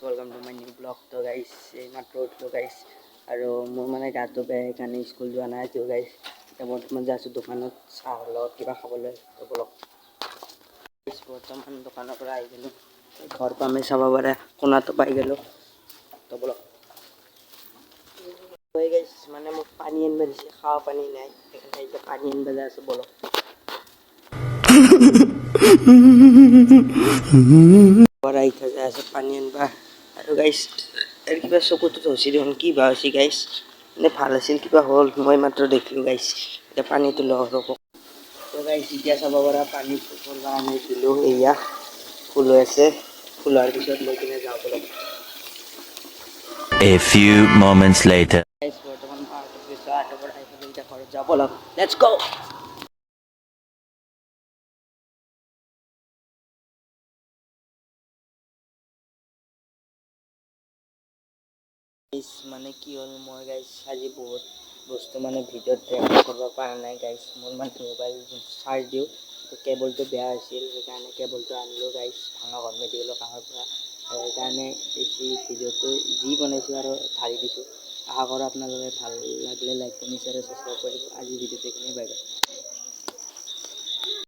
Welcome to my new blog. तो guys मात्र उठलो गाइस और मोर माने गातो बेया সেইকাৰণে स्कूल যোৱা নাই। তো गाइस এতিয়া বৰ্তমান যাই আছোঁ দোকানত চাহৰ লগত কিবা খাবলৈ। তো বলক বৰ্তমান দোকানৰ পৰা আহি গ'লোঁ, ঘৰ পামে চাব পাৰে কোণাটো পাই গ'লোঁ। তো বলক গাইস মানে মোক পানী আনিব দিছে, খাৱা পানী নাই সেইকাৰণে এতিয়া পানী আনিব যাই আছোঁ। বলক আহি যাই আছে পানী আনিবা। আৰু গাইছ এৰ কিবা চকুতো ধৰছি দেখোন, কি বা হৈছে গাইছ, মানে ভাল আছিল কিবা হ'ল, মই মাত্ৰ দেখিলোঁ গাইছ। এতিয়া পানীটো লওঁ ৰ'ব। তো গাইছ এতিয়া চাব পৰা পানী ফুলৰ কাৰণে দিলোঁ, এয়া ফুল হৈ আছে, ফুল হোৱাৰ পিছত লৈ কিনে যাওঁ বলক। A few moments later. গাইছ বৰ্তমান আৰ্টৰ পৰা আহি পেলাই এতিয়া ঘৰত যাওঁ বলক, লেটছ গো। মানে কি হ'ল, মই গাইছ আজি বহুত বস্তু মানে ভিডিঅ'ত ৰেকৰ্ড কৰিব পৰা নাই গাইছ। মোৰ মানে মোবাইল চাৰ্জ দিওঁ তো কেবলটো বেয়া হৈছিল, সেইকাৰণে কেবলটো আনিলোঁ গাইছ ভাঙাগড় মেডিকেলৰ কাষৰ পৰা। সেইকাৰণে বেছি ভিডিঅ'টো যি বনাইছোঁ আৰু ঢালি দিছোঁ। আশা কৰোঁ আপোনালোকে ভাল লাগিলে লাইক কমেণ্ট শ্বেয়াৰ ছাবস্ক্ৰাইব কৰিব। আজি ভিডিঅ'টো এইখিনিয়ে, বাই বাই।